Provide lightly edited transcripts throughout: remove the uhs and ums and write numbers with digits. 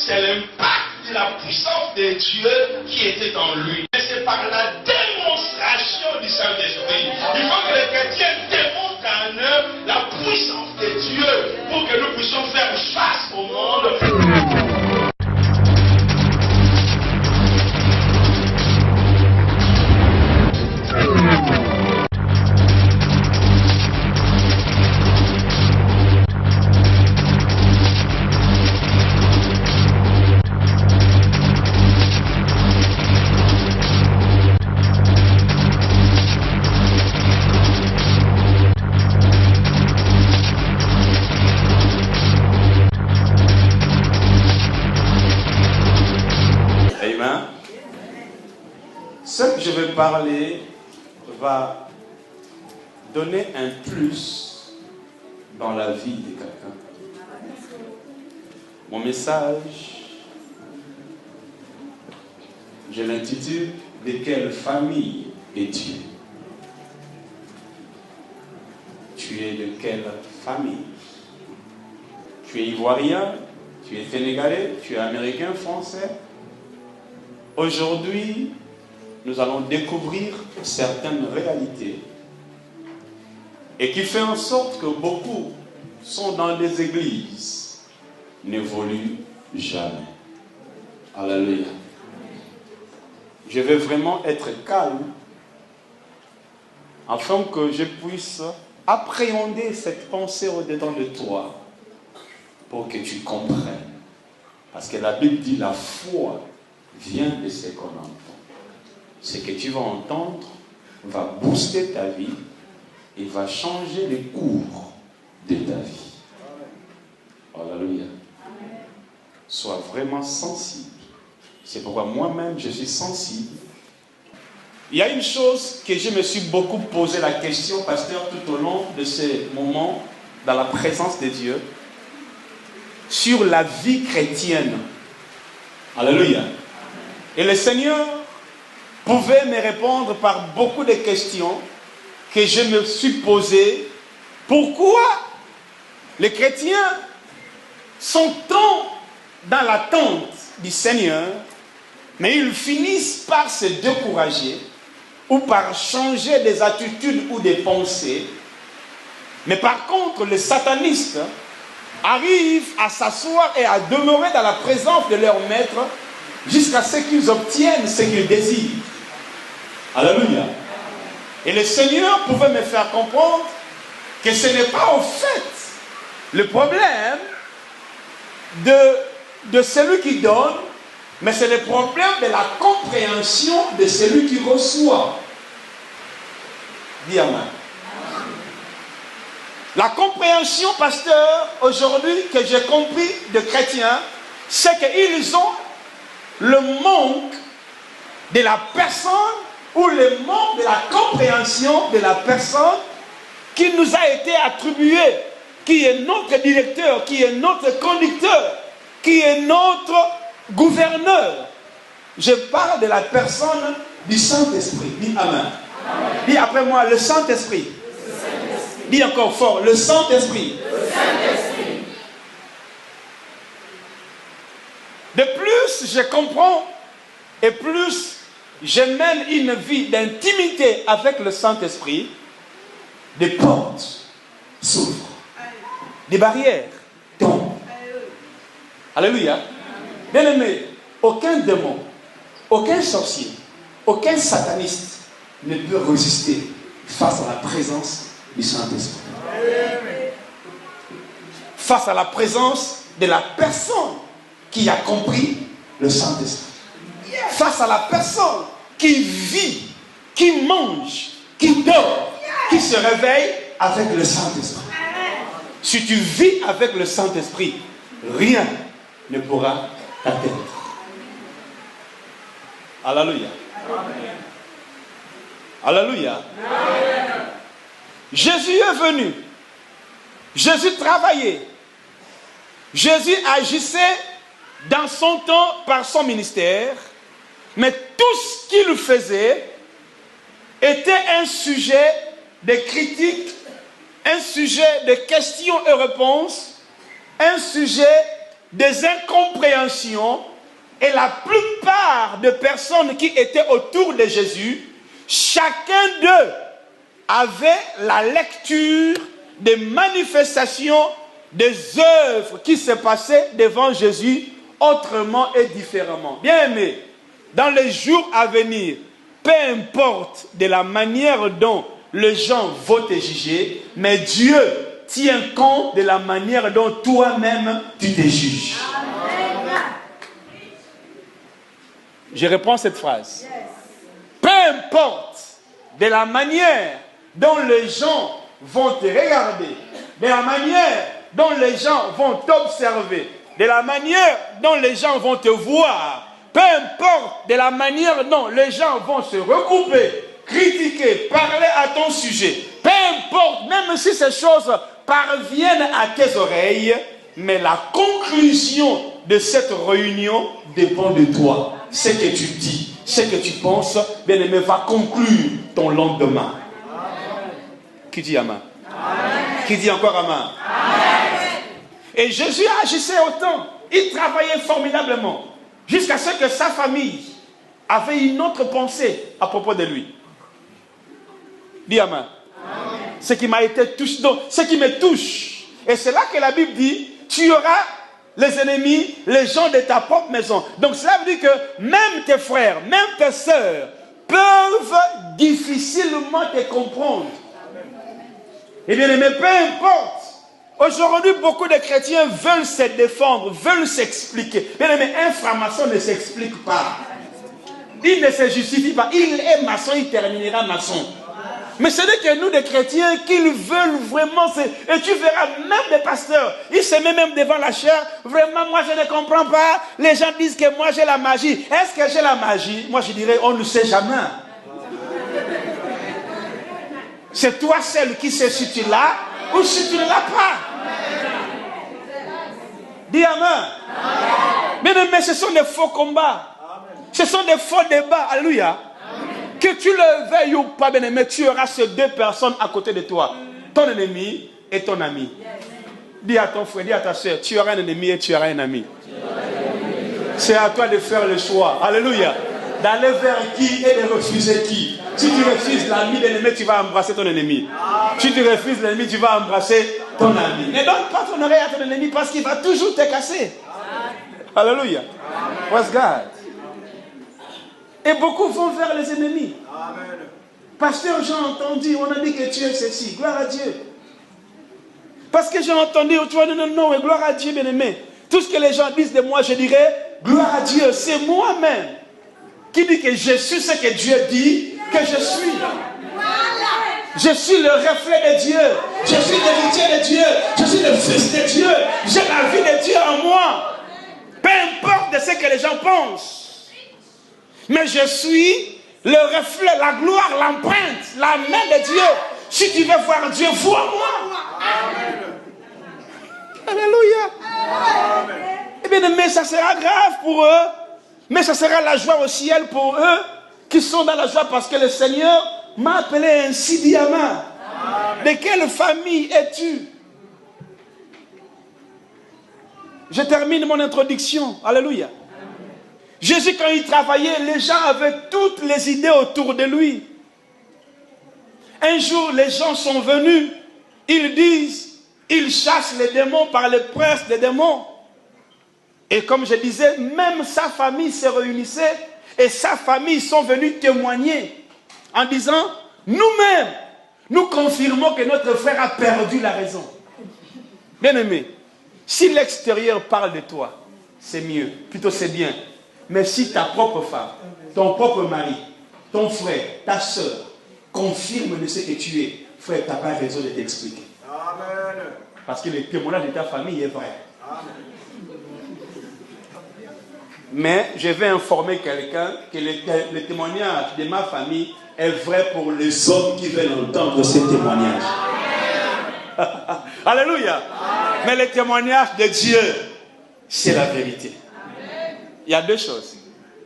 c'est l'impact de la puissance de Dieu qui était en lui. Et c'est par la démonstration du Saint-Esprit. Il faut que les chrétiens démontrent en eux la puissance de Dieu pour que nous puissions faire face au monde. Ce que je vais parler va donner un plus dans la vie de quelqu'un. Mon message, je l'intitule « De quelle famille es-tu » ? Tu es de quelle famille ? Tu es ivoirien, tu es sénégalais, tu es américain, français. Aujourd'hui, nous allons découvrir certaines réalités et qui fait en sorte que beaucoup sont dans des églises, n'évoluent jamais. Alléluia. Je vais vraiment être calme afin que je puisse appréhender cette pensée au-dedans de toi pour que tu comprennes. Parce que la Bible dit la foi vient de ce qu'on entend. Ce que tu vas entendre va booster ta vie et va changer le cours de ta vie. Alléluia. Sois vraiment sensible. C'est pourquoi moi-même je suis sensible. Il y a une chose que je me suis beaucoup posé la question, pasteur, tout au long de ces moments dans la présence de Dieu, sur la vie chrétienne. Alléluia. Et le Seigneur pouvait me répondre par beaucoup de questions que je me suis posées. Pourquoi les chrétiens sont tant dans l'attente du Seigneur, mais ils finissent par se décourager ou par changer des attitudes ou des pensées. Mais par contre, les satanistes arrivent à s'asseoir et à demeurer dans la présence de leur maître jusqu'à ce qu'ils obtiennent ce qu'ils désirent. Alléluia. Et le Seigneur pouvait me faire comprendre que ce n'est pas au fait le problème de celui qui donne, mais c'est le problème de la compréhension de celui qui reçoit. Dis amen. La compréhension, pasteur, aujourd'hui, que j'ai compris de chrétiens, c'est qu'ils ont le manque de la personne ou le manque de la compréhension de la personne qui nous a été attribuée, qui est notre directeur, qui est notre conducteur, qui est notre gouverneur. Je parle de la personne du Saint-Esprit. Dis amen. Amen. Dis après moi, le Saint-Esprit. Dis encore fort, le Saint-Esprit. De plus je comprends et plus je mène une vie d'intimité avec le Saint-Esprit, des portes s'ouvrent, des barrières tombent. Alléluia. Bien-aimé, aucun démon, aucun sorcier, aucun sataniste ne peut résister face à la présence du Saint-Esprit. Face à la présence de la personne qui a compris le Saint-Esprit. Face à la personne qui vit, qui mange, qui dort, qui se réveille avec le Saint-Esprit. Si tu vis avec le Saint-Esprit, rien ne pourra t'atteindre. Alléluia. Alléluia. Jésus est venu. Jésus travaillait. Jésus agissait dans son temps par son ministère. Mais tout ce qu'il faisait était un sujet de critique, un sujet de questions et réponses, un sujet des incompréhensions et la plupart des personnes qui étaient autour de Jésus, chacun d'eux avait la lecture des manifestations, des œuvres qui se passaient devant Jésus autrement et différemment. Bien aimé, dans les jours à venir, peu importe de la manière dont les gens vont te juger, mais Dieu tient compte de la manière dont toi-même tu te juges. Je reprends cette phrase. Peu importe de la manière dont les gens vont te regarder, de la manière dont les gens vont t'observer, de la manière dont les gens vont te voir, peu importe de la manière dont les gens vont se regrouper, critiquer, parler à ton sujet, peu importe, même si ces choses parviennent à tes oreilles, mais la conclusion de cette réunion dépend de toi. Ce que tu dis, ce que tu penses, bien aimé, va conclure ton lendemain. Qui dit Amen? Qui dit encore Amen? Et Jésus agissait autant. Il travaillait formidablement. Jusqu'à ce que sa famille avait une autre pensée à propos de lui. Dis Amen. Ce qui m'a été touché, donc ce qui me touche. Et c'est là que la Bible dit, tu auras les ennemis, les gens de ta propre maison. Donc cela veut dire que même tes frères, même tes sœurs peuvent difficilement te comprendre. Eh bien, mais peu importe. Aujourd'hui, beaucoup de chrétiens veulent se défendre, veulent s'expliquer. Bien aimé, un franc-maçon ne s'explique pas. Il ne se justifie pas. Il est maçon, il terminera maçon. Mais c'est que nous, des chrétiens, qu'ils veulent vraiment... Et tu verras, même des pasteurs, ils se mettent même devant la chair. Vraiment, moi, je ne comprends pas. Les gens disent que moi, j'ai la magie. Est-ce que j'ai la magie? Moi, je dirais, on ne sait jamais. C'est toi seul qui sais si tu l'as ou si tu ne l'as pas. Dis Amen. Mais ce sont des faux combats. Ce sont des faux débats. Alléluia. Que tu le veuilles ou pas, bien-aimé, tu auras ces deux personnes à côté de toi. Ton ennemi et ton ami. Dis à ton frère, dis à ta soeur, tu auras un ennemi et tu auras un ami. C'est à toi de faire le choix. Alléluia. D'aller vers qui et de refuser qui. Si tu refuses l'ami de l'ennemi, tu vas embrasser ton ennemi. Si tu refuses l'ennemi, tu vas embrasser ton ami. Ne donne pas ton oreille à ton ennemi parce qu'il va toujours te casser. Alléluia. Praise God. Et beaucoup vont vers les ennemis. Amen. Pasteur, j'ai entendu, on a dit que tu es ceci. Gloire à Dieu. Parce que j'ai entendu, tu vois, non, gloire à Dieu, bien-aimé. Tout ce que les gens disent de moi, je dirais, gloire à Dieu. C'est moi-même qui dit que je suis ce que Dieu dit que je suis. Je suis le reflet de Dieu. Je suis l'héritier de Dieu. Je suis le fils de Dieu. J'ai la vie de Dieu en moi. Peu importe de ce que les gens pensent. Mais je suis le reflet, la gloire, l'empreinte, la main de Dieu. Si tu veux voir Dieu, vois-moi. Amen. Alléluia. Amen. Eh bien, mais ça sera grave pour eux. Mais ça sera la joie au ciel pour eux qui sont dans la joie parce que le Seigneur m'a appelé ainsi, dit Amen. De quelle famille es-tu? Je termine mon introduction. Alléluia. Jésus, quand il travaillait, les gens avaient toutes les idées autour de lui. Un jour, les gens sont venus, ils disent, ils chassent les démons par les princes des démons. Et comme je disais, même sa famille se réunissait et sa famille sont venus témoigner en disant, nous-mêmes, nous confirmons que notre frère a perdu la raison. Bien-aimé, si l'extérieur parle de toi, c'est mieux, plutôt c'est bien. Mais si ta propre femme, ton propre mari, ton frère, ta soeur, confirme de ce que tu es, frère, tu n'as pas raison de t'expliquer. Amen. Parce que le témoignage de ta famille est vrai. Amen. Mais je vais informer quelqu'un que le témoignage de ma famille est vrai pour les hommes qui veulent entendre ce témoignage. Alléluia. Amen. Mais le témoignage de Dieu, c'est la vérité. Il y a deux choses.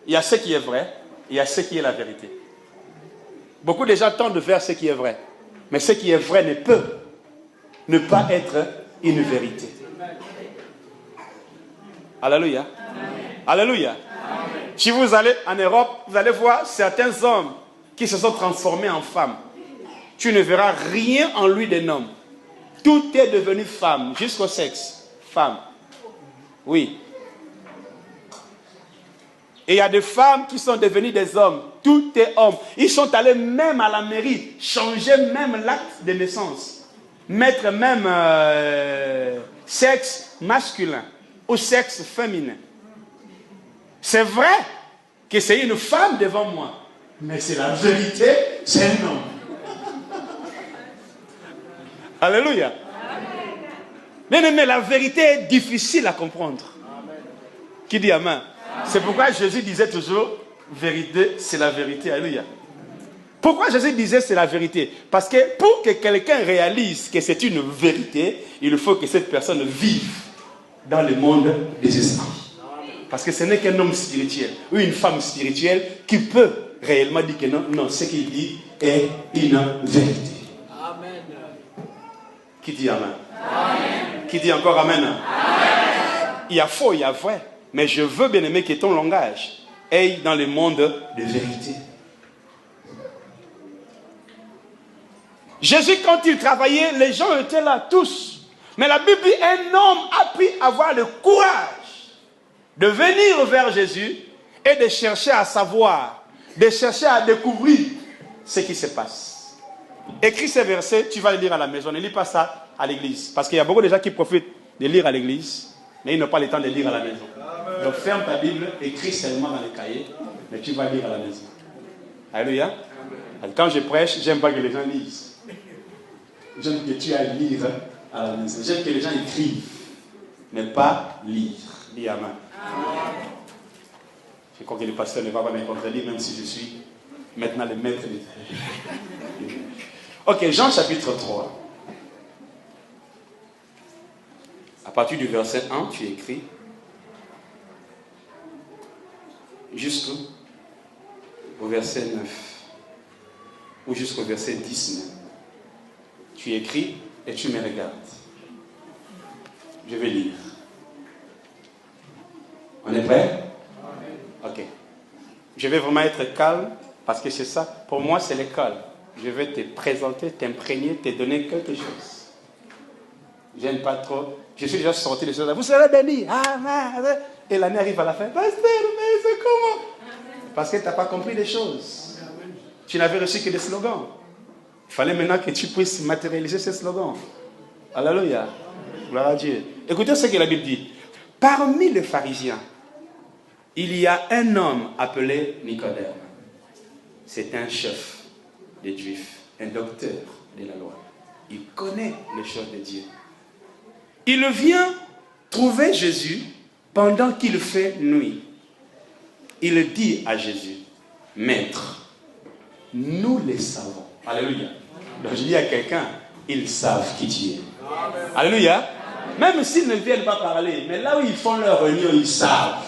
Il y a ce qui est vrai et il y a ce qui est la vérité. Beaucoup de gens tendent vers ce qui est vrai. Mais ce qui est vrai ne peut ne pas être une vérité. Alléluia. Alléluia. Si vous allez en Europe, vous allez voir certains hommes qui se sont transformés en femmes. Tu ne verras rien en lui d'un homme. Tout est devenu femme, jusqu'au sexe. Femme. Oui. Et il y a des femmes qui sont devenues des hommes. Tout est homme. Ils sont allés même à la mairie, changer même l'acte de naissance. Mettre même sexe masculin ou sexe féminin. C'est vrai que c'est une femme devant moi. Mais c'est la vérité, c'est un homme. Alléluia. Bien aimé, la vérité est difficile à comprendre. Qui dit amen? C'est pourquoi Jésus disait toujours, vérité, c'est la vérité. Alléluia. Pourquoi Jésus disait c'est la vérité? Parce que pour que quelqu'un réalise que c'est une vérité, il faut que cette personne vive dans le monde des esprits. Parce que ce n'est qu'un homme spirituel ou une femme spirituelle qui peut réellement dire que non, non, ce qu'il dit est une vérité. Amen. Qui dit amen? Amen. Qui dit encore amen? Amen. Il y a faux, il y a vrai. Mais je veux bien aimer que ton langage aille dans le monde de vérité. Jésus, quand il travaillait, les gens étaient là tous. Mais la Bible dit, un homme a pu avoir le courage de venir vers Jésus et de chercher à savoir, de chercher à découvrir ce qui se passe. Écris ces versets, tu vas les lire à la maison. Ne lis pas ça à l'église. Parce qu'il y a beaucoup de gens qui profitent de lire à l'église, mais ils n'ont pas le temps de lire à la maison. Donc ferme ta Bible, écris seulement dans les cahiers, mais tu vas lire à la maison. Alléluia. Quand je prêche, j'aime pas que les gens lisent. J'aime que tu ailles lire à la maison. J'aime que les gens écrivent, mais pas lire. Dis amen. Je crois que le pasteur ne va pas me contredire, même si je suis maintenant le maître de... Ok, Jean chapitre 3. À partir du verset 1, tu écris jusqu'au verset 9 ou jusqu'au verset 19. Tu écris et tu me regardes. Je vais lire. On est prêt? Ok. Je vais vraiment être calme parce que c'est ça. Pour moi, c'est l'école. Je vais te présenter, t'imprégner, te donner quelque chose. J'aime pas trop. Je suis déjà sorti de choses. Vous serez bénis. Et l'année arrive à la fin. Pasteur, mais c'est comment? Parce que tu n'as pas compris les choses. Tu n'avais reçu que des slogans. Il fallait maintenant que tu puisses matérialiser ces slogans. Alléluia. Gloire à Dieu. Écoutez ce que la Bible dit. Parmi les pharisiens, il y a un homme appelé Nicodème. C'est un chef des Juifs, un docteur de la loi. Il connaît les choses de Dieu. Il vient trouver Jésus pendant qu'il fait nuit. Il dit à Jésus, Maître, nous les savons. Alléluia. Donc je dis à quelqu'un, ils savent qui tu es. Alléluia. Même s'ils ne viennent pas parler, mais là où ils font leur réunion, ils savent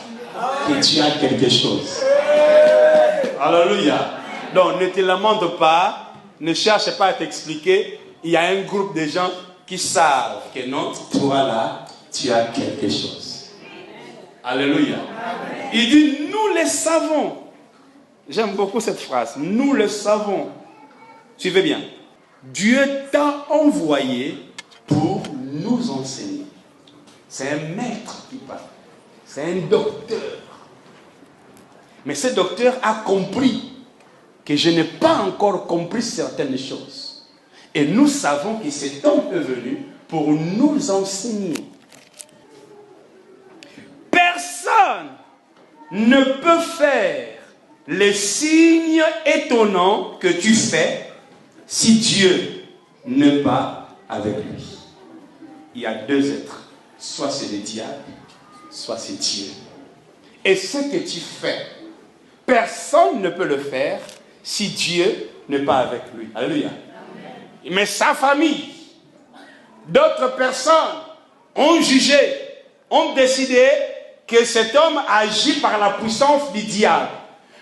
que tu as quelque chose. Alléluia. Donc ne te lamente pas, ne cherche pas à t'expliquer. Il y a un groupe de gens qui savent que non, toi là, tu as quelque chose. Alléluia. Il dit, nous les savons. J'aime beaucoup cette phrase. Nous le savons. Suivez bien. Dieu t'a envoyé pour nous enseigner. C'est un maître qui parle. C'est un docteur. Mais ce docteur a compris que je n'ai pas encore compris certaines choses. Et nous savons que cet homme est venu pour nous enseigner. Personne ne peut faire les signes étonnants que tu fais si Dieu n'est pas avec lui. Il y a deux êtres. Soit c'est le diable, soit c'est Dieu. Et ce que tu fais, personne ne peut le faire si Dieu n'est pas avec lui. Alléluia. Mais sa famille, d'autres personnes ont jugé, ont décidé que cet homme agit par la puissance du diable.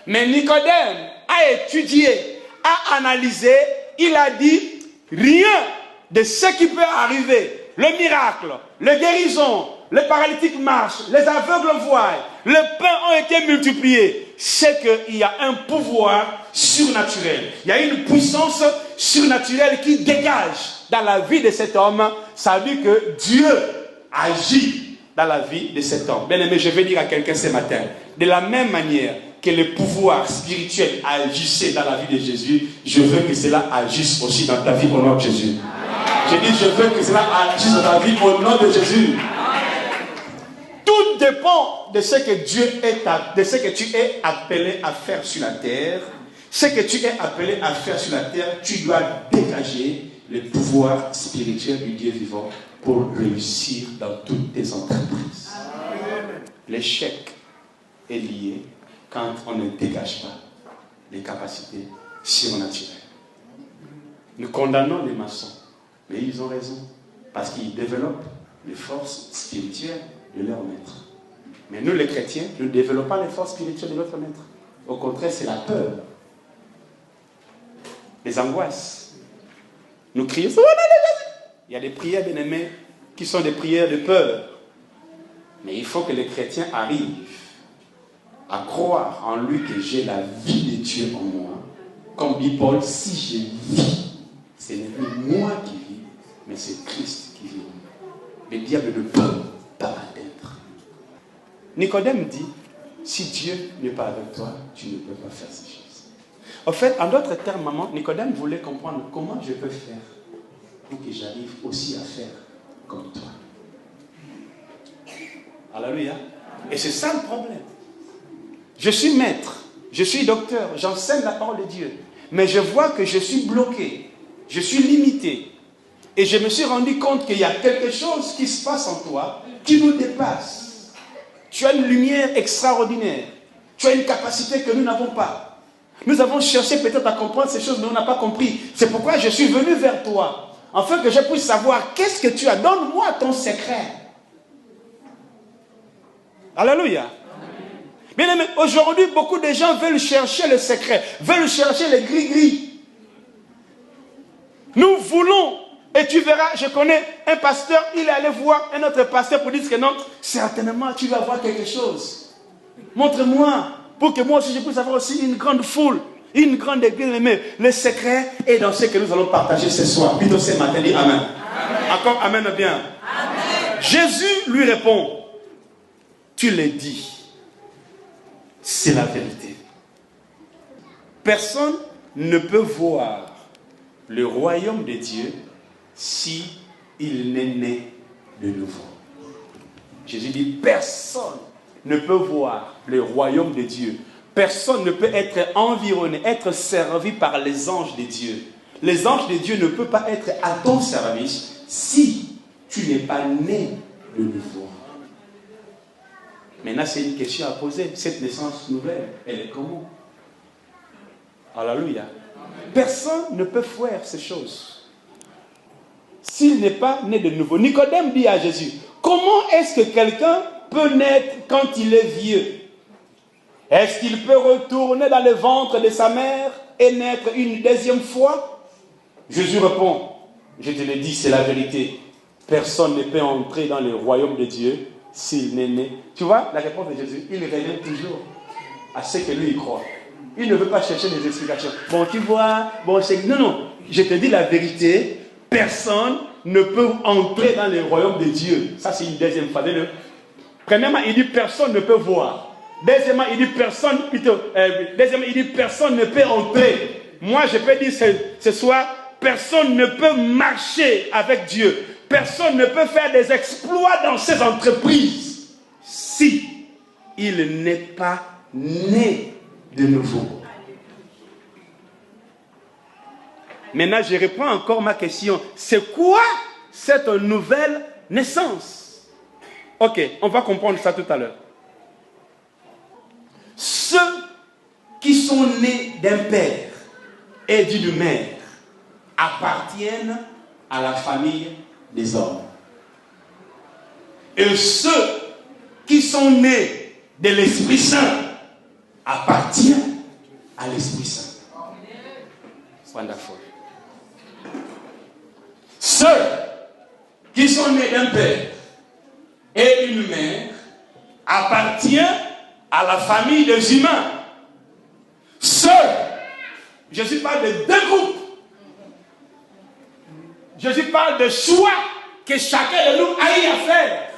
Mais Nicodème a étudié, a analysé, il a dit rien de ce qui peut arriver. Le miracle, la guérison, les paralytiques marchent, les aveugles voient, les pains ont été multipliés. C'est qu'il y a un pouvoir surnaturel. Il y a une puissance surnaturelle qui dégage dans la vie de cet homme. Ça veut dire que Dieu agit dans la vie de cet homme. Bien aimé, je vais dire à quelqu'un ce matin, de la même manière que le pouvoir spirituel agissait dans la vie de Jésus, je veux que cela agisse aussi dans ta vie au nom de Jésus. Je dis, je veux que cela agisse dans ta vie au nom de Jésus. Tout dépend de ce que de ce que tu es appelé à faire sur la terre. Ce que tu es appelé à faire sur la terre, tu dois dégager le pouvoir spirituel du Dieu vivant pour réussir dans toutes tes entreprises. L'échec est lié quand on ne dégage pas les capacités surnaturelles. Nous condamnons les maçons, mais ils ont raison, parce qu'ils développent les forces spirituelles de leur maître. Mais nous, les chrétiens, nous ne développons pas les forces spirituelles de notre maître. Au contraire, c'est la peur, les angoisses. Nous crions, il y a des prières, bien aimées, qui sont des prières de peur. Mais il faut que les chrétiens arrivent à croire en lui que j'ai la vie de Dieu en moi. Comme dit Paul, si je vis, ce n'est plus moi qui vis, mais c'est Christ qui vit en moi. Le diable ne peut pas m'atteindre. Nicodème dit, si Dieu n'est pas avec toi, tu ne peux pas faire ces choses. En fait, en d'autres termes, maman, Nicodème voulait comprendre comment je peux faire pour que j'arrive aussi à faire comme toi. Alléluia. Et c'est ça le problème. Je suis maître, je suis docteur, j'enseigne la parole de Dieu. Mais je vois que je suis bloqué, je suis limité. Et je me suis rendu compte qu'il y a quelque chose qui se passe en toi qui nous dépasse. Tu as une lumière extraordinaire. Tu as une capacité que nous n'avons pas. Nous avons cherché peut-être à comprendre ces choses, mais on n'a pas compris. C'est pourquoi je suis venu vers toi, afin que je puisse savoir qu'est-ce que tu as. Donne-moi ton secret. Alléluia. Bien aimé, aujourd'hui, beaucoup de gens veulent chercher le secret, veulent chercher les gris-gris. Nous voulons, et tu verras, je connais un pasteur, il est allé voir un autre pasteur pour dire que non, certainement tu vas voir quelque chose. Montre-moi, pour que moi aussi je puisse avoir aussi une grande foule, une grande église. Mais le secret est dans ce que nous allons partager ce soir. Plutôt ce matin, dis Amen. Amen. Encore Amen bien. Amen. Jésus lui répond, tu l'as dit. C'est la vérité. Personne ne peut voir le royaume de Dieu si il n'est né de nouveau. Jésus dit, personne ne peut voir le royaume de Dieu. Personne ne peut être environné, être servi par les anges de Dieu. Les anges de Dieu ne peuvent pas être à ton service si tu n'es pas né de nouveau. Maintenant, c'est une question à poser. Cette naissance nouvelle, elle est comment? Alléluia. Personne ne peut faire ces choses s'il n'est pas né de nouveau. Nicodème dit à Jésus, comment est-ce que quelqu'un peut naître quand il est vieux? Est-ce qu'il peut retourner dans le ventre de sa mère et naître une deuxième fois? Jésus répond, je te le dis, c'est la vérité. Personne ne peut entrer dans le royaume de Dieu s'il n'est né. Tu vois, la réponse de Jésus, il revient toujours à ce que lui il croit. Il ne veut pas chercher des explications. Bon, tu vois, bon, c'est... Non, non, je te dis la vérité, personne ne peut entrer dans le royaume de Dieu. Ça, c'est une deuxième phase. Premièrement, il dit personne ne peut voir. Deuxièmement, il dit personne, deuxièmement, il dit personne ne peut entrer. Moi, je peux dire ce soir, personne ne peut marcher avec Dieu. Personne ne peut faire des exploits dans ses entreprises si il n'est pas né de nouveau. Maintenant, je reprends encore ma question. C'est quoi cette nouvelle naissance? Ok, on va comprendre ça tout à l'heure. Ceux qui sont nés d'un père et d'une mère appartiennent à la famille des hommes. Et ceux qui sont nés de l'Esprit Saint appartiennent à l'Esprit Saint. Wonderful. Ceux qui sont nés d'un père et et une mère appartient à la famille des humains. Seul, Jésus parle de deux groupes. Jésus parle de choix que chacun de nous a à faire.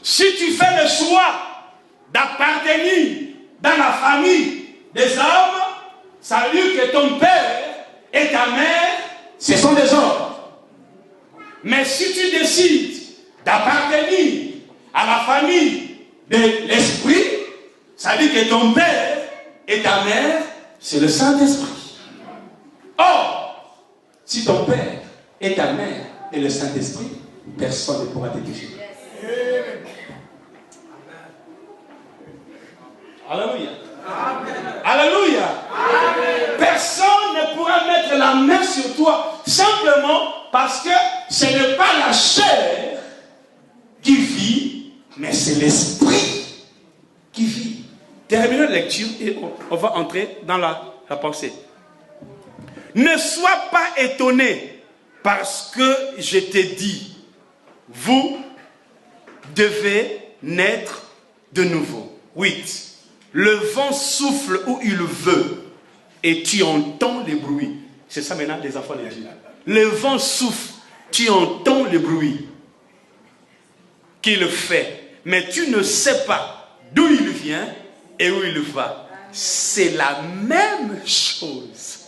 Si tu fais le choix d'appartenir dans la famille des hommes, ça veut dire que ton père et ta mère, ce sont des hommes. Mais si tu décides d'appartenir à la famille de l'esprit, ça veut dire que ton père et ta mère, c'est le Saint-Esprit. Or, si ton père et ta mère est le Saint-Esprit, personne ne pourra te toucher. Alléluia. Alléluia. Personne ne pourra mettre la main sur toi simplement parce que ce n'est pas la chair qui vit, mais c'est l'esprit qui vit. Terminons la lecture et on va entrer dans la pensée. Ne sois pas étonné parce que je t'ai dit, vous devez naître de nouveau. 8. Le vent souffle où il veut et tu entends les bruits. C'est ça maintenant les enfants de Dieu. Le vent souffle, tu entends le bruit qu'il fait, mais tu ne sais pas d'où il vient et où il va. C'est la même chose.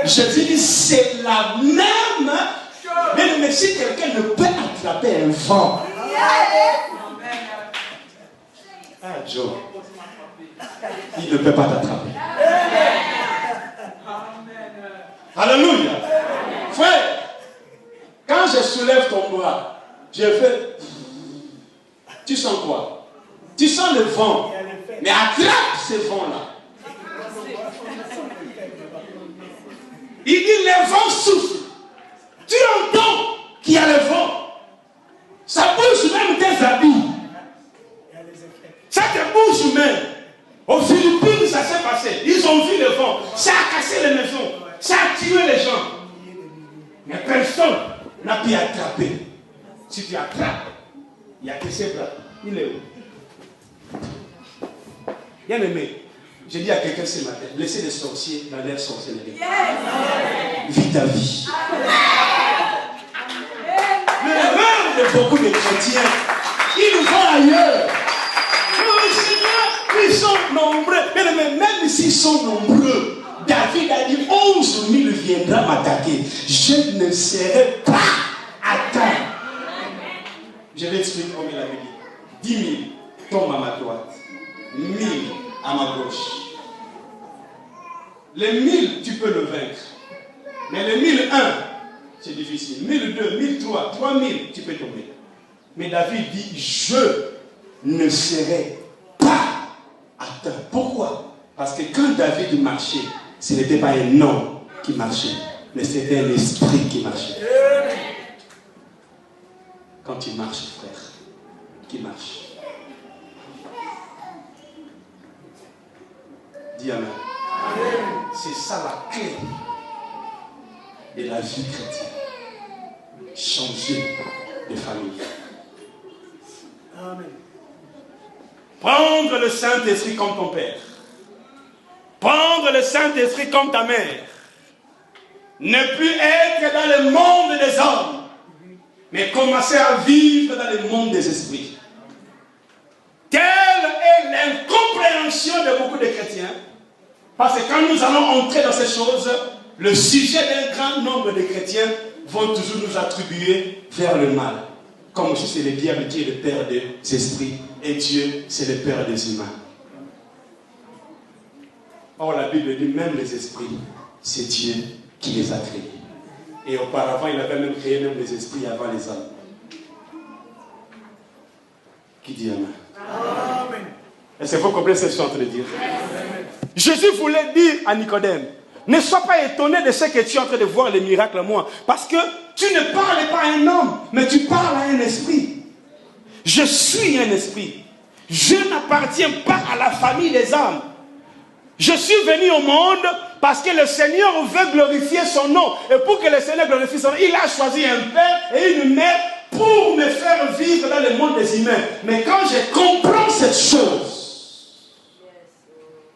Je dis c'est la même chose. Mais si quelqu'un ne peut attraper un vent, ah Joe, il ne peut pas t'attraper. Alléluia. Frère, quand je soulève ton bras, je fais. Tu sens quoi? Tu sens le vent. Mais attrape ce vent-là. Il dit le vent souffle. Tu entends qu'il y a le vent. Ça bouge même tes habits. Ça te bouge même. Aux Philippines, ça s'est passé. Ils ont vu le vent. Ça a cassé les maisons. Ça a tué les gens. Mais personne n'a pu attraper. Si tu attrapes, il n'y a que ses bras. Il est où? Bien aimé, j'ai dit à quelqu'un ce matin, laissez les sorciers dans leur sorcellerie. Vis ta vie. L'erreur de beaucoup de chrétiens, ils vont ailleurs. Ils sont nombreux. Mais même s'ils sont nombreux, David a dit 11 000 viendra m'attaquer. Je ne serai pas atteint. Je vais expliquer comme il avait dit. 10 000 tombent à ma droite, 1000 à ma gauche. Les 1000, tu peux le vaincre. Mais les 1001, c'est difficile. 1002, 1003, 3000, tu peux tomber. Mais David dit, je ne serai pas atteint. Pourquoi? Parce que quand David marchait, ce n'était pas un homme qui marchait, mais c'était un esprit qui marchait. Quand tu marches, frère, qui marche. Dis Amen. C'est ça la clé de la vie chrétienne. Changer de famille. Amen. Prendre le Saint-Esprit comme ton père. Prendre le Saint-Esprit comme ta mère. Ne plus être dans le monde des hommes, mais commencer à vivre dans le monde des esprits. Telle est l'incompréhension de beaucoup de chrétiens. Parce que quand nous allons entrer dans ces choses, le sujet d'un grand nombre de chrétiens vont toujours nous attribuer vers le mal. Comme si c'est le diable qui est le père des esprits et Dieu, c'est le père des humains. Or, la Bible dit même les esprits, c'est Dieu qui les a créés. Et auparavant, il avait même créé même les esprits avant les hommes. Qui dit Amen? Amen. Est-ce que vous comprenez ce que je suis en train de dire? Amen. Jésus voulait dire à Nicodème, ne sois pas étonné de ce que tu es en train de voir les miracles à moi. Parce que tu ne parles pas à un homme, mais tu parles à un esprit. Je suis un esprit. Je n'appartiens pas à la famille des hommes. Je suis venu au monde parce que le Seigneur veut glorifier son nom. Et pour que le Seigneur glorifie son nom, il a choisi un père et une mère pour me faire vivre dans le monde des humains. Mais quand je comprends cette chose,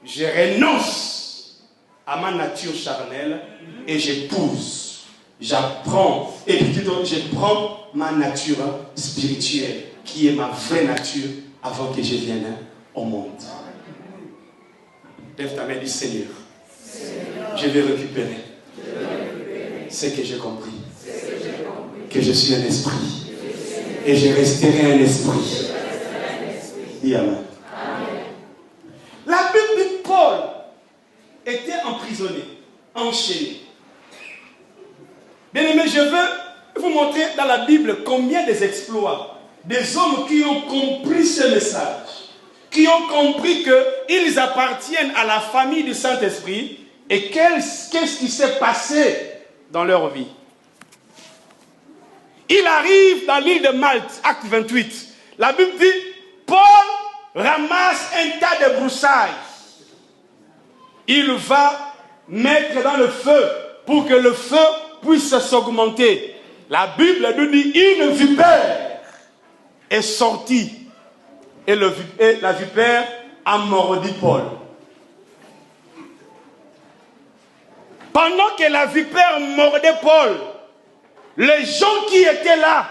je renonce à ma nature charnelle et j'épouse, j'apprends, et plutôt je prends ma nature spirituelle, qui est ma vraie nature, avant que je vienne au monde. Lève ta main et dis Seigneur, je vais récupérer ce que j'ai compris, que je suis un esprit, et je resterai un esprit. Dis Amen. La Bible dit Paul était emprisonné, enchaîné. Bien aimé, je veux vous montrer dans la Bible combien des exploits, des hommes qui ont compris ce message, qui ont compris qu'ils appartiennent à la famille du Saint-Esprit et qu'est-ce qui s'est passé dans leur vie. Il arrive dans l'île de Malte, acte 28. La Bible dit, Paul ramasse un tas de broussailles. Il va mettre dans le feu pour que le feu puisse s'augmenter. La Bible nous dit, une vipère est sortie. Et la vipère a mordu Paul. Pendant que la vipère mordait Paul, les gens qui étaient là,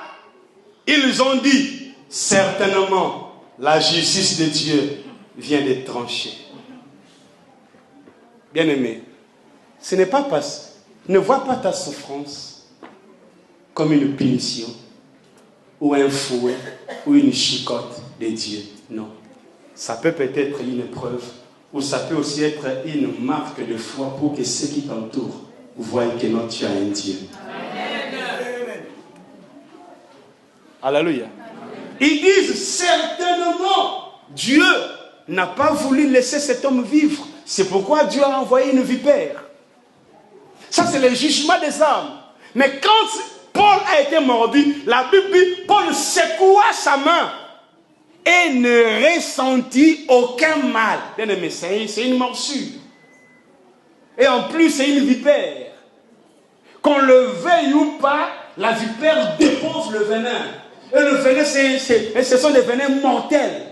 ils ont dit, certainement, la justice de Dieu vient de trancher. Bien-aimé, ce n'est pas parce... Ne vois pas ta souffrance comme une punition, ou un fouet, ou une chicotte de Dieu. Non. Ça peut peut-être une épreuve, ou ça peut aussi être une marque de foi pour que ceux qui t'entourent voient que non, tu as un Dieu. Amen. Alléluia. Ils disent certainement, Dieu n'a pas voulu laisser cet homme vivre. C'est pourquoi Dieu a envoyé une vipère. Ça, c'est le jugement des âmes. Mais quand Paul a été mordu, la Bible dit, Paul secoua sa main et ne ressentit aucun mal. Bien aimé, c'est une morsure. Et en plus, c'est une vipère. Qu'on le veuille ou pas, la vipère dépose le venin. Et le venin, ce sont des venins mortels.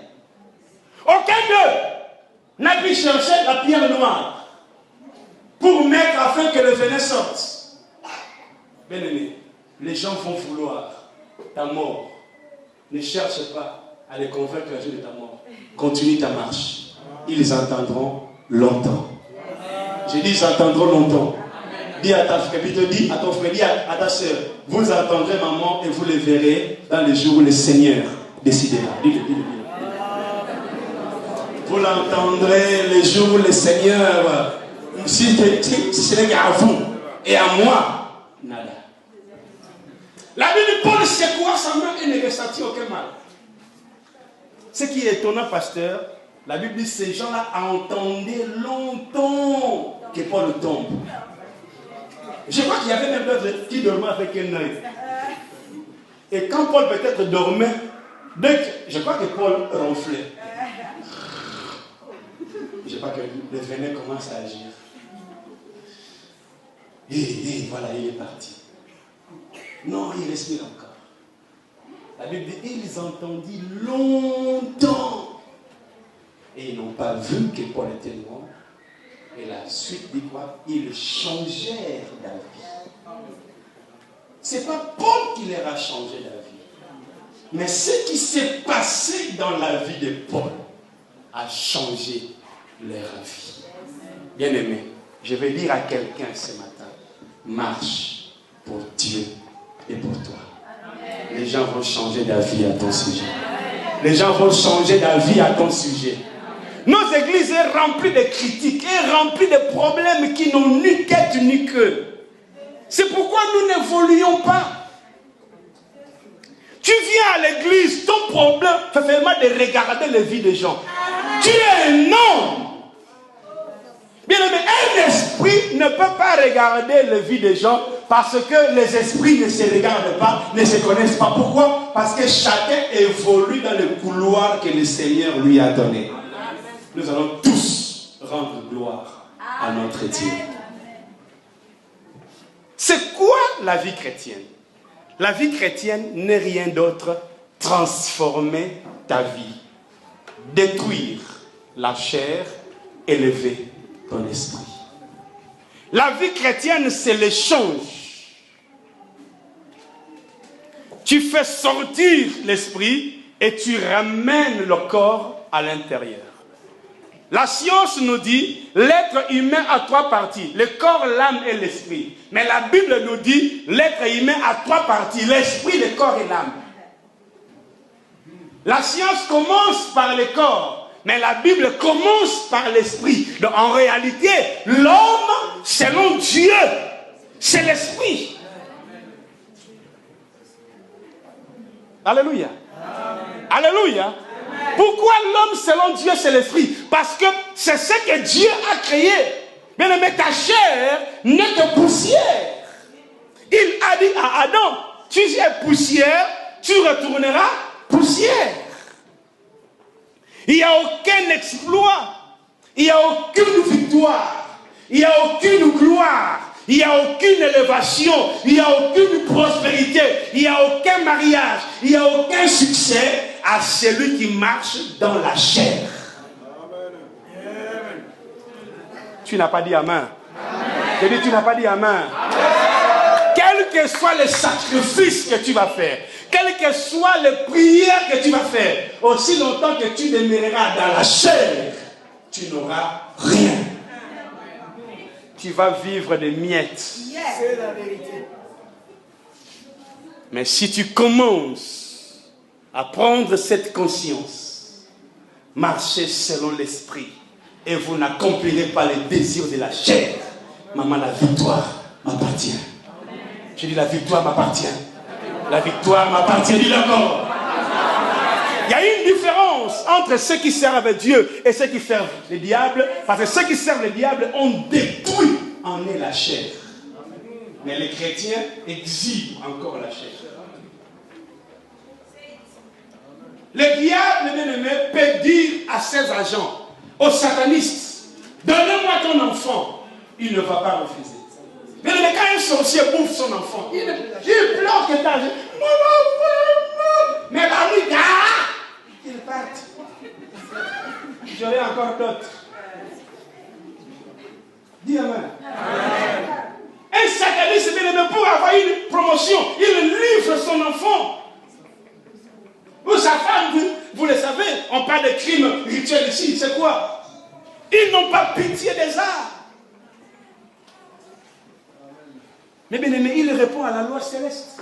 Aucun d'eux n'a pu chercher la pierre noire pour mettre afin que le venin sorte. Bien aimé, les gens vont vouloir ta mort. Ne cherche pas à les convaincre un jour de ta mort. Continue ta marche. Ils entendront longtemps. Je dis ils entendront longtemps. Dis à ta frère, dis à ton frère, dis à ta soeur, vous entendrez maman et vous le verrez dans les jours où le Seigneur décidera. Dis-le. Vous l'entendrez les jours où le Seigneur, si ce n'est qu'à vous et à moi, nada. La Bible, Paul secoua sa main et ne ressentit aucun mal. Ce qui est étonnant, pasteur, la Bible dit que ces gens-là entendaient longtemps que Paul tombe. Je crois qu'il y avait même d'autres qui dormaient avec un œil. Et quand Paul peut-être dormait, je crois que Paul ronflait. Je crois que le venin commence à agir. Et voilà, il est parti. Non, il respire encore. La Bible dit, ils entendirent longtemps. Et ils n'ont pas vu que Paul était mort. Et la suite dit quoi? Ils changèrent d'avis. Ce n'est pas Paul qui leur a changé d'avis. Mais ce qui s'est passé dans la vie de Paul a changé leur avis. Bien aimé, je vais dire à quelqu'un ce matin, marche pour Dieu et pour toi. Les gens vont changer d'avis à ton sujet. Les gens vont changer d'avis à ton sujet. Nos églises sont remplies de critiques et remplies de problèmes qui n'ont ni tête ni queue. C'est pourquoi nous n'évoluons pas. Tu viens à l'église, ton problème, c'est vraiment de regarder les vies des gens. Tu es un homme. Bien aimé, un esprit ne peut pas regarder les vies des gens parce que les esprits ne se regardent pas, ne se connaissent pas. Pourquoi? Parce que chacun évolue dans le couloir que le Seigneur lui a donné. Nous allons tous rendre gloire à notre Dieu. C'est quoi la vie chrétienne? La vie chrétienne n'est rien d'autre. Transformer ta vie. Détruire la chair, élever ton esprit. La vie chrétienne, c'est l'échange. Tu fais sortir l'esprit et tu ramènes le corps à l'intérieur. La science nous dit l'être humain a trois parties, le corps, l'âme et l'esprit. Mais la Bible nous dit l'être humain a trois parties, l'esprit, le corps et l'âme. La science commence par le corps, mais la Bible commence par l'esprit. Donc en réalité, l'homme, selon Dieu, c'est l'esprit. Alléluia. Alléluia. Pourquoi l'homme selon Dieu c'est l'esprit? Parce que c'est ce que Dieu a créé. Bien aimé, ta chair n'est que poussière. Il a dit à Adam, tu es poussière, tu retourneras poussière. Il n'y a aucun exploit, il n'y a aucune victoire, il n'y a aucune gloire, il n'y a aucune élévation, il n'y a aucune prospérité, il n'y a aucun mariage, il n'y a aucun succès à celui qui marche dans la chair. Amen. Tu n'as pas dit amen. J'ai dit tu n'as pas dit amen. Quel que soit le sacrifice que tu vas faire, quelles que soient les prières que tu vas faire, aussi longtemps que tu demeureras dans la chair, tu n'auras rien. Tu vas vivre des miettes. C'est la vérité. Mais si tu commences à prendre cette conscience, marchez selon l'esprit, et vous n'accomplirez pas les désirs de la chair, maman, la victoire m'appartient. Je dis la victoire m'appartient. La victoire m'appartient, dis-le encore. Il y a une différence entre ceux qui servent Dieu et ceux qui servent le diable, parce que ceux qui servent le diable ont détruit en eux la chair. Mais les chrétiens exhibent encore la chair. Le diable, bien-aimé, peut dire à ses agents, aux satanistes, donnez-moi ton enfant. Il ne va pas refuser. Mais quand un sorcier bouffe son enfant, il pleure que t'as dit, mon enfant, mais la nuit, il part. J'aurai encore d'autres. Dis amen. Un sataniste, bien-aimé, pour avoir une promotion, il livre son enfant. Ou sa femme, vous le savez, on parle de crimes rituels ici, c'est quoi? Ils n'ont pas pitié des arts. Mais bien aimé, il répond à la loi céleste.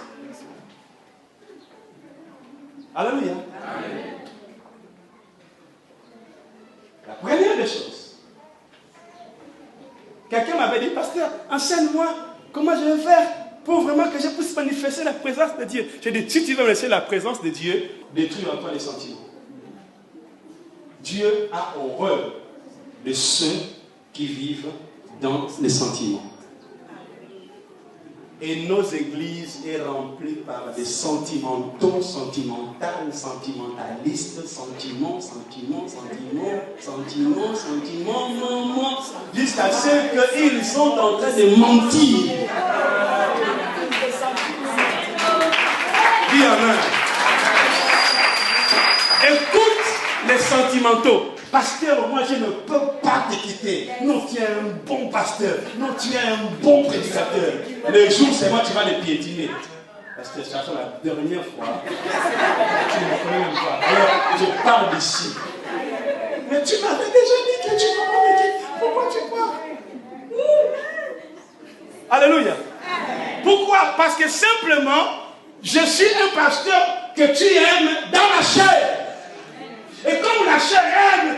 Alléluia. La première des choses. Quelqu'un m'avait dit, pasteur, enseigne-moi comment je vais faire pour vraiment que je puisse manifester la présence de Dieu. J'ai dit, si tu veux laisser la présence de Dieu, détruis en toi les sentiments. Dieu a horreur de ceux qui vivent dans les sentiments. Et nos églises sont remplies par des sentimentaux, sentimentales, sentimentalistes, sentiments, jusqu'à ce qu'ils sont en train de mentir. Dis amen. Écoute les sentimentaux. Pasteur, moi je ne peux pas te quitter. Non, tu es un bon pasteur. Non, tu es un bon prédicateur. Le jour, c'est moi, tu vas les piétiner. Parce que ça fait la dernière fois. Tu ne me connais même pas. Alors, je parle d'ici. Mais tu m'avais déjà dit que tu m'as pas dit. Pourquoi tu pars? Alléluia. Pourquoi? Parce que simplement, je suis un pasteur que tu aimes dans la chair. Et comme la chair aime,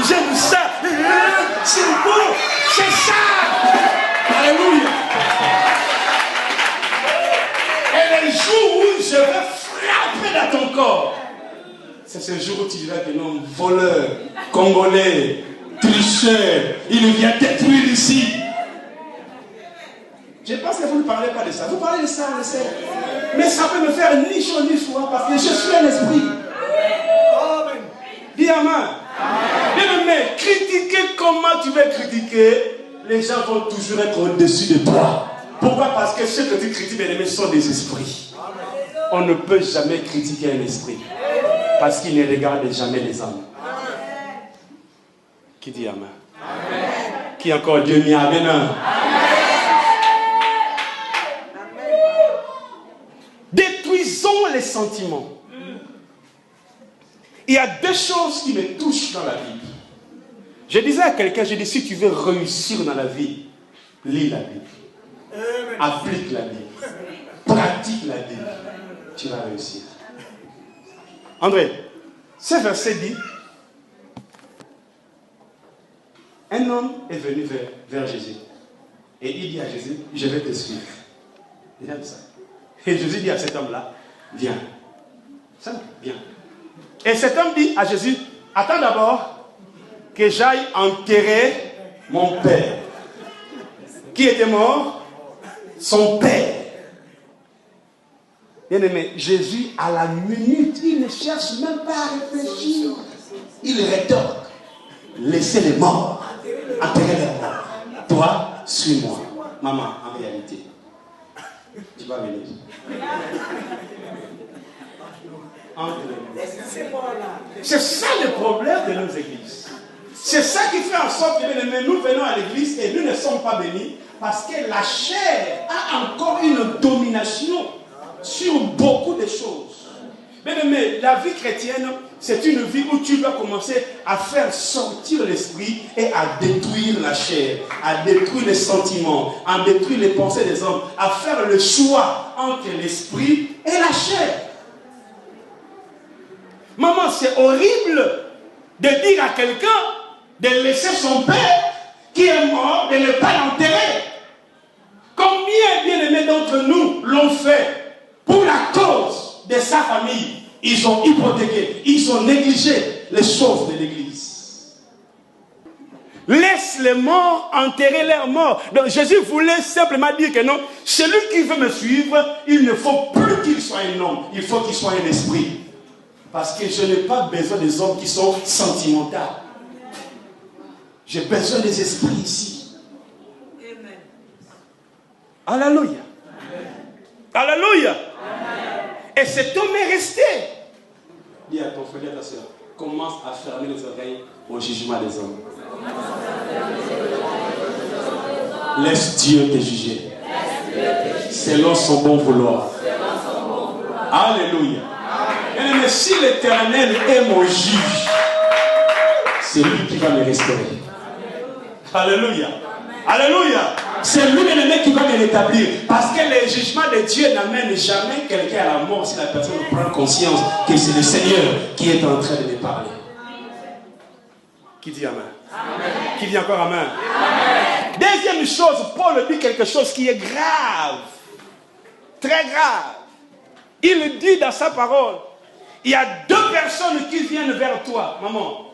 j'aime ça, c'est beau, c'est ça. Alléluia. Et les jours où je vais frapper dans ton corps, c'est ce jour où tu diras que non, voleur, congolais, tricheur, il vient détruire ici. Je pense que vous ne parlez pas de ça. Vous parlez de ça, je sais. Mais ça peut me faire ni chaud ni froid parce que je suis un esprit. Dis amen. Bien aimé, critiquez comment quand tu veux critiquer, les gens vont toujours être au-dessus de toi. Pourquoi? Parce que ceux que tu critiques, bien aimés, sont des esprits. On ne peut jamais critiquer un esprit. Parce qu'il ne regarde jamais les hommes. Qui dit amen? Amen. Qui encore Dieu mis amen? Amen. Détruisons les sentiments. Il y a deux choses qui me touchent dans la Bible. Je disais à quelqu'un, je dis, si tu veux réussir dans la vie, lis la Bible. Applique la Bible. Pratique la Bible. Tu vas réussir. André, ce verset dit, un homme est venu vers Jésus. Et il dit à Jésus, je vais te suivre. Il a dit ça. Et Jésus dit à cet homme-là, viens. Simple, viens. Et cet homme dit à Jésus, attends d'abord que j'aille enterrer mon père. Qui était mort? Son père. Bien aimé, Jésus, à la minute, il ne cherche même pas à réfléchir. Il rétorque. Laissez les morts enterrer les morts. Toi, suis-moi. Maman, en réalité, tu vas venir. C'est ça le problème de nos églises. C'est ça qui fait en sorte que nous venons à l'église et nous ne sommes pas bénis parce que la chair a encore une domination sur beaucoup de choses. Mais la vie chrétienne, c'est une vie où tu dois commencer à faire sortir l'esprit et à détruire la chair, à détruire les sentiments, à détruire les pensées des hommes, à faire le choix entre l'esprit et la chair. Maman, c'est horrible de dire à quelqu'un de laisser son père qui est mort, de ne pas l'enterrer. Combien bien-aimés d'entre nous l'ont fait pour la cause de sa famille? Ils ont hypothéqué, ils ont négligé les choses de l'église. Laisse les morts enterrer leurs morts. Donc Jésus voulait simplement dire que non, celui qui veut me suivre, il ne faut plus qu'il soit un homme, il faut qu'il soit un esprit. Parce que je n'ai pas besoin des hommes qui sont sentimentaux. J'ai besoin des esprits ici. Amen. Alléluia. Amen. Alléluia. Amen. Et cet homme est resté. Dis à ton frère et à ta soeur, commence à fermer les oreilles au jugement des hommes. Laisse Dieu te juger. Selon son bon vouloir. Alléluia. Mais si l'Éternel est mon juge, c'est lui qui va me restaurer. Alléluia. Alléluia. C'est lui qui va me rétablir. Parce que le jugement de Dieu n'amène jamais quelqu'un à la mort si la personne prend conscience que c'est le Seigneur qui est en train de me parler. Qui dit amen? Amen. Qui dit encore amen? Amen. Deuxième chose, Paul dit quelque chose qui est grave. Très grave. Il dit dans sa parole, il y a deux personnes qui viennent vers toi. Maman,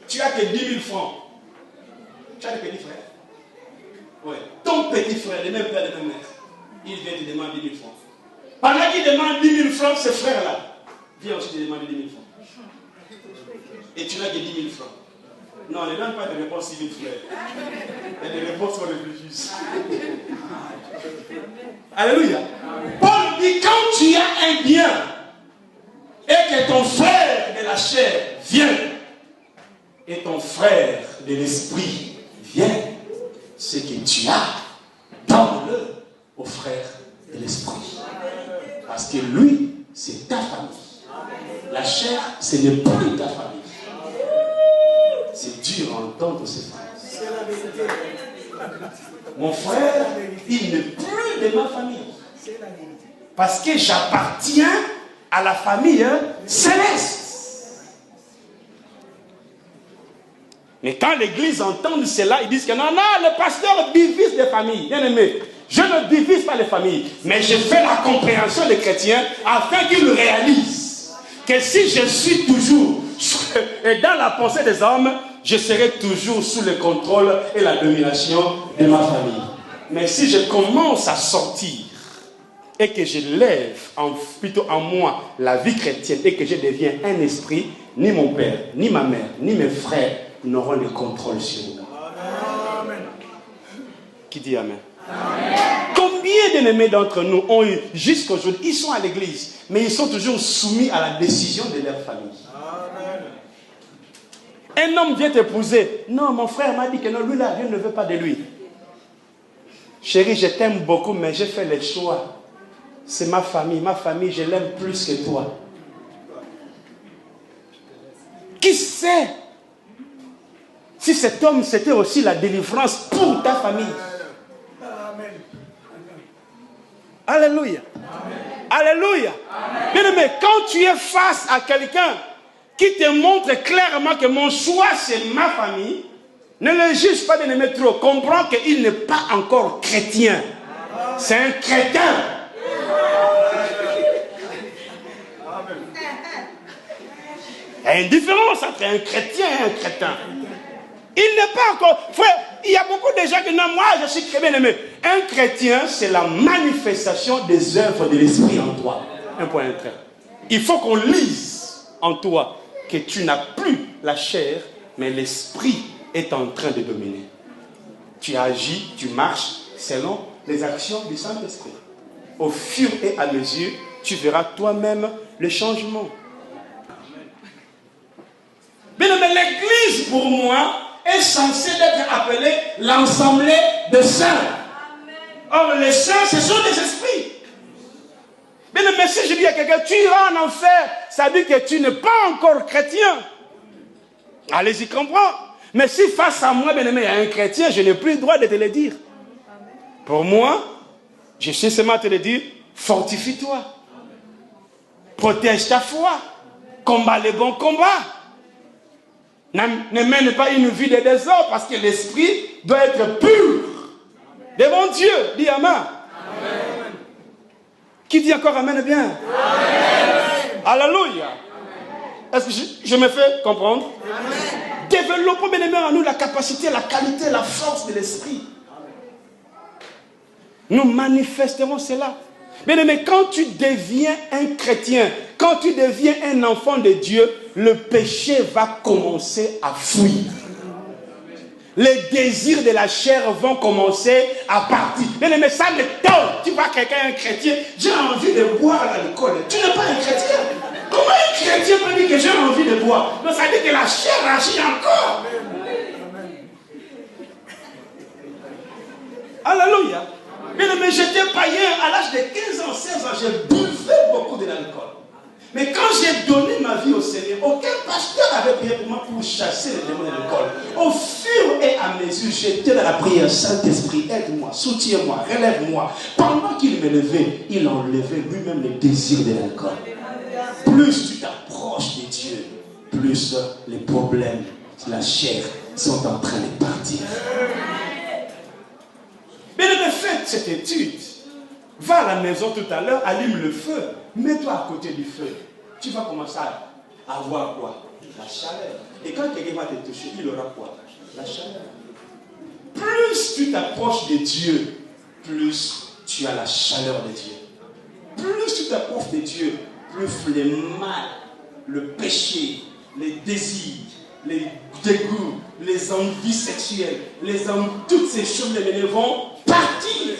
tu as que 10 000 francs. Tu as des petits frères? Oui. Ton petit frère, le même père, le même mère, il vient te demander 10 000 francs. Pendant qu'il demande 10 000 francs, ce frère-là vient aussi te demander 10 000 francs. Et tu n'as que 10 000 francs. Non, ne donne pas de réponse si 000 frères. Il y a des réponses qu'on réfléchisse. Alléluia. Paul dit, quand tu as un bien et que ton frère de la chair vient et ton frère de l'esprit vient, ce que tu as, donne-le au frère de l'esprit. Parce que lui, c'est ta famille. La chair, ce n'est plus ta famille. C'est dur à entendre ces phrases. Mon frère, il n'est plus de ma famille. Parce que j'appartiens à la famille céleste. Mais quand l'église entend cela, ils disent que non, le pasteur divise les familles. Bien aimé, je ne divise pas les familles, mais je fais la compréhension des chrétiens afin qu'ils réalisent que si je suis toujours dans la pensée des hommes, je serai toujours sous le contrôle et la domination de ma famille. Mais si je commence à sortir et que je lève plutôt en moi la vie chrétienne et que je deviens un esprit, ni mon père, ni ma mère, ni mes frères n'auront le contrôle sur moi. Qui dit Amen? Amen. Combien d'ennemis d'entre nous ont eu, jusqu'aujourd'hui, ils sont à l'église, mais ils sont toujours soumis à la décision de leur famille. Amen. Un homme vient t'épouser. Non, mon frère m'a dit que non, lui là, Dieu ne veut pas de lui. Chérie, je t'aime beaucoup, mais j'ai fait les choix. C'est ma famille, je l'aime plus que toi. Qui sait si cet homme, c'était aussi la délivrance pour ta famille? Amen. Alléluia. Amen. Alléluia. Bien aimé, quand tu es face à quelqu'un qui te montre clairement que mon choix, c'est ma famille, ne le juge pas, bien aimé, trop. Comprends qu'il n'est pas encore chrétien. C'est un crétin. Il y a une différence entre un chrétien et un crétin. Il n'est pas encore... Frère, il y a beaucoup de gens qui disent, non, moi je suis très bien aimé. Un chrétien, c'est la manifestation des œuvres de l'esprit en toi. Un point, un trait. Il faut qu'on lise en toi que tu n'as plus la chair, mais l'esprit est en train de dominer. Tu agis, tu marches selon les actions du Saint-Esprit. Au fur et à mesure, tu verras toi-même le changement. Mais l'église, pour moi, est censée être appelée l'assemblée de saints. Or, les saints, ce sont des esprits. Mais si je dis à quelqu'un, tu iras en enfer, ça dit que tu n'es pas encore chrétien. Allez-y, comprends. Mais si face à moi, bien aimé, il y a un chrétien, je n'ai plus le droit de te le dire. Pour moi, je sais seulement te le dire, fortifie-toi. Protège ta foi. Combat les bons combats. Ne mène pas une vie de désordre parce que l'esprit doit être pur. Devant Dieu, dis Amen. Amen. Qui dit encore Amen bien? Amen. Alléluia. Est-ce que je me fais comprendre? Amen. Développons bien aimé en nous la capacité, la qualité, la force de l'esprit. Nous manifesterons cela. Bien aimé, quand tu deviens un chrétien, quand tu deviens un enfant de Dieu, le péché va commencer à fuir. Les désirs de la chair vont commencer à partir. Bien aimé, ça me donne. Tu vois quelqu'un, un chrétien, j'ai envie de boire l'alcool. Tu n'es pas un chrétien. Comment un chrétien peut dire que j'ai envie de boire? Donc ça dit que la chair agit encore. Alléluia. Bien aimé, j'étais païen à l'âge de 15 ans, 16 ans, j'ai buvais beaucoup de l'alcool. Mais quand j'ai donné ma vie au Seigneur, aucun pasteur n'avait prié pour moi pour chasser les démons de l'alcool. Au fur et à mesure, j'étais dans la prière. Saint-Esprit, aide-moi, soutiens-moi, relève-moi. Pendant qu'il me levait, il enlevait lui-même les désirs de l'alcool. Plus tu t'approches de Dieu, plus les problèmes de la chair sont en train de partir. Mais faites cette étude. Va à la maison tout à l'heure, allume le feu, mets-toi à côté du feu. Tu vas commencer à avoir quoi? La chaleur. Et quand quelqu'un va te toucher, il aura quoi? La chaleur. Plus tu t'approches de Dieu, plus tu as la chaleur de Dieu. Plus tu t'approches de Dieu, plus le mal, le péché, les désirs, les dégoûts, les envies sexuelles, toutes ces choses vont partir.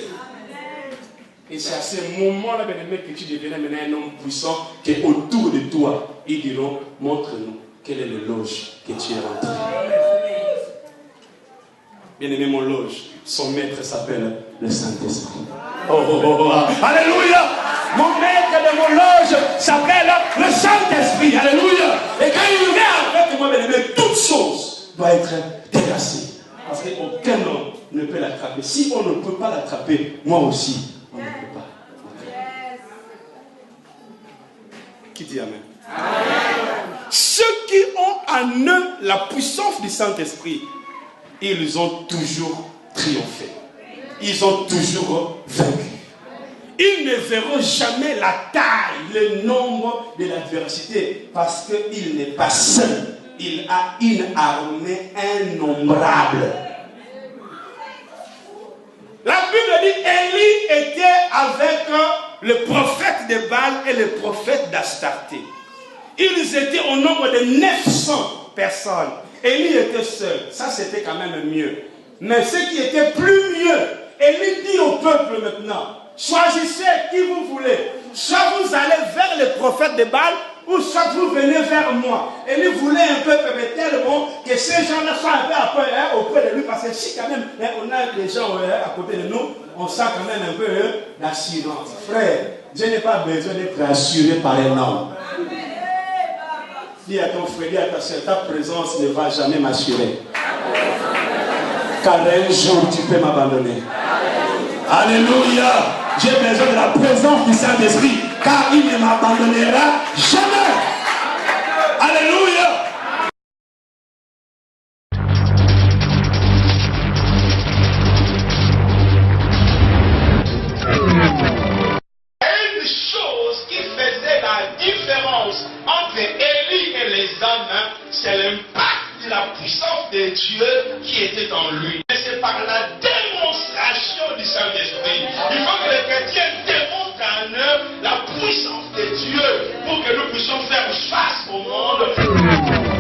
Et c'est à ce moment-là, bien aimé, que tu deviens maintenant un homme puissant, qu'autour de toi, ils diront, montre-nous quel est le loge que tu es rentré. Bien aimé, mon loge, son maître s'appelle le Saint-Esprit. Oh, oh, oh, oh. Alléluia! Mon maître de mon loge s'appelle le Saint-Esprit. Alléluia! Et quand il vient avec moi, bien aimé, toute chose doit être déplacée. Parce qu'aucun homme ne peut l'attraper. Si on ne peut pas l'attraper, moi aussi, on ne peut pas. Qui dit Amen? Amen. Ceux qui ont en eux la puissance du Saint-Esprit, ils ont toujours triomphé. Ils ont toujours vaincu. Ils ne verront jamais la taille, le nombre de l'adversité, parce qu'il n'est pas seul. Il a une armée innombrable. La Bible dit Élie était avec le prophète de Baal et le prophète d'Astarté. Ils étaient au nombre de 900 personnes. Élie était seul. Ça, c'était quand même mieux. Mais ce qui était plus mieux, Élie dit au peuple maintenant, choisissez qui vous voulez. Soit vous allez vers les prophètes de Baal, ou soit vous venez vers moi. Élie voulait un peu permettre tellement que ces gens-là soient un peu auprès de lui, parce que si quand même on a des gens à côté de nous, on sent quand même un peu d'assurance. Frère, je n'ai pas besoin d'être assuré par un homme. Dis à ton frère, dis à ta soeur, ta présence ne va jamais m'assurer. Car un jour tu peux m'abandonner. Alléluia. J'ai besoin de la présence du Saint-Esprit, car il ne m'abandonnera jamais. Alléluia. Une chose qui faisait la différence entre Élie et les hommes, c'est l'impact de la puissance de Dieu qui était en lui. Et c'est par la démonstration du Saint-Esprit. Il faut que les chrétiens démontrent en eux la puissance de Dieu pour que nous puissions faire face au monde.